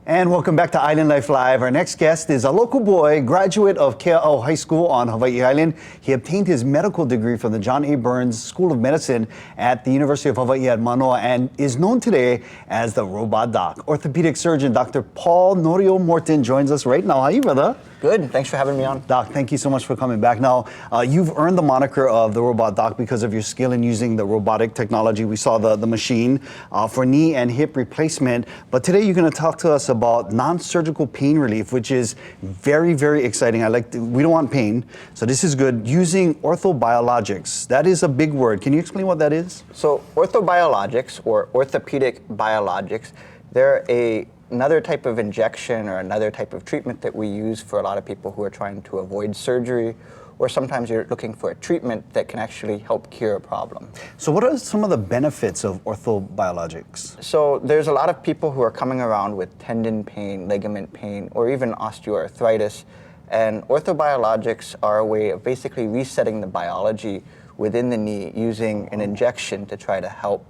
And welcome back to Island Life Live. Our next guest is a local boy, graduate of Kea'au High School on Hawaii Island. He obtained his medical degree from the John A. Burns School of Medicine at the University of Hawaii at Manoa and is known today as the Robot Doc. Orthopedic surgeon Dr. Paul Norio Morton joins us right now. How are you, brother? Good. Thanks for having me on. Doc, thank you so much for coming back. Now, you've earned the moniker of the Robot Doc because of your skill in using the robotic technology. We saw the machine for knee and hip replacement. But today you're going to talk to us about non-surgical pain relief, which is very, very exciting. We don't want pain, so this is good. Using orthobiologics. That is a big word. Can you explain what that is? So orthobiologics, or orthopedic biologics, they're another type of injection or another type of treatment that we use for a lot of people who are trying to avoid surgery, or sometimes you're looking for a treatment that can actually help cure a problem. So what are some of the benefits of orthobiologics? So there's a lot of people who are coming around with tendon pain, ligament pain, or even osteoarthritis, and orthobiologics are a way of basically resetting the biology within the knee using an injection to try to help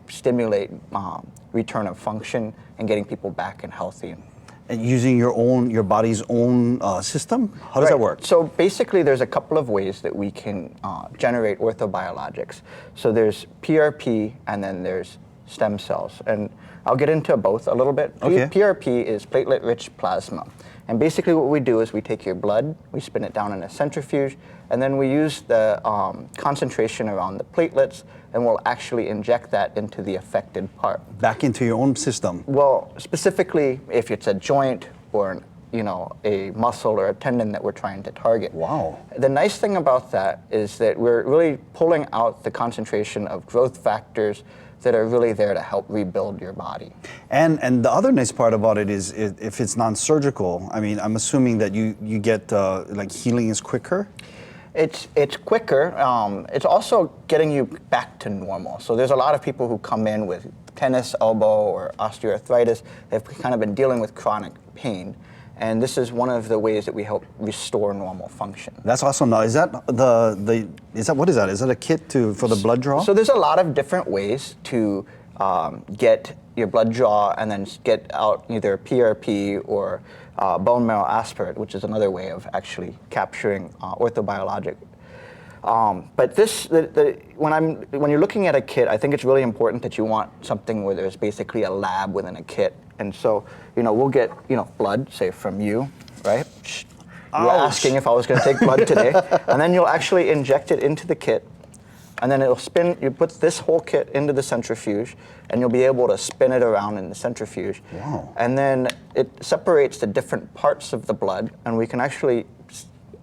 stimulate return of function and getting people back and healthy. And using your body's own system? How does that work? So basically there's a couple of ways that we can generate orthobiologics. So there's PRP and then there's stem cells. And I'll get into both a little bit. Okay. PRP is platelet-rich plasma. And basically what we do is we take your blood, we spin it down in a centrifuge, and then we use the concentration around the platelets, and we'll actually inject that into the affected part. Back into your own system? Well, specifically if it's a joint or a muscle or a tendon that we're trying to target. Wow. The nice thing about that is that we're really pulling out the concentration of growth factors that are really there to help rebuild your body. And the other nice part about it is if it's non-surgical, I mean, I'm assuming that you get like healing is quicker? It's quicker. It's also getting you back to normal. So there's a lot of people who come in with tennis elbow or osteoarthritis. They've kind of been dealing with chronic pain. And this is one of the ways that we help restore normal function. That's awesome. Now, is that what is that? Is that a kit for the blood draw? So there's a lot of different ways to get your blood draw and then get out either PRP or bone marrow aspirate, which is another way of actually capturing orthobiologic. But when you're looking at a kit, I think it's really important that you want something where there's basically a lab within a kit. And so, we'll get, blood, say from you, right? You're asking if I was going to take blood today. And then you'll actually inject it into the kit. And then it'll spin, you put this whole kit into the centrifuge, and you'll be able to spin it around in the centrifuge. Wow. And then it separates the different parts of the blood, and we can actually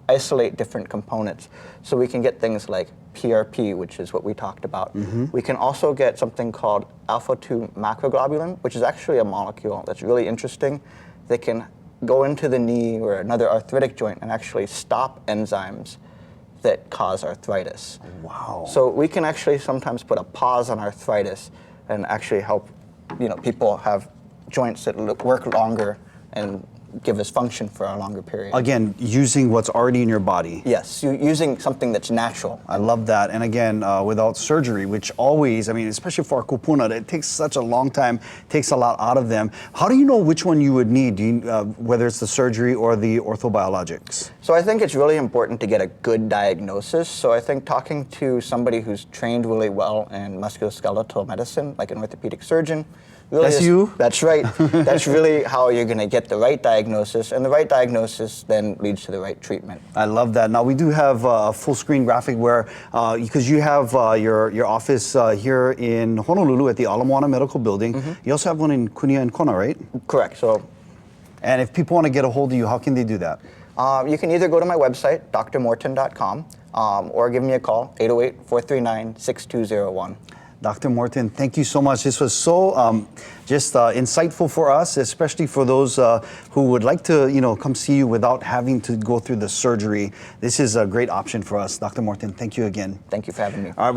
isolate different components. So we can get things like PRP, which is what we talked about. Mm-hmm. We can also get something called alpha-2 macroglobulin, which is actually a molecule that's really interesting that can go into the knee or another arthritic joint and actually stop enzymes that cause arthritis. Wow. So we can actually sometimes put a pause on arthritis and actually help people have joints that work longer and give us function for a longer period. Again, using what's already in your body. Yes, using something that's natural. I love that. And again, without surgery, which always, especially for our kupuna, it takes such a long time, takes a lot out of them. How do you know which one you would need, whether it's the surgery or the orthobiologics? So I think it's really important to get a good diagnosis. So I think talking to somebody who's trained really well in musculoskeletal medicine, like an orthopedic surgeon, That's you? That's right. That's really how you're going to get the right diagnosis, and the right diagnosis then leads to the right treatment. I love that. Now, we do have a full screen graphic where, because you have your office here in Honolulu at the Ala Moana Medical Building. Mm-hmm. You also have one in Kunia and Kona, right? Correct. And if people want to get a hold of you, how can they do that? You can either go to my website, drmorton.com, or give me a call, 808-439-6201. Dr. Morton, thank you so much. This was so insightful for us, especially for those who would like to, come see you without having to go through the surgery. This is a great option for us. Dr. Morton, thank you again. Thank you for having me. All right,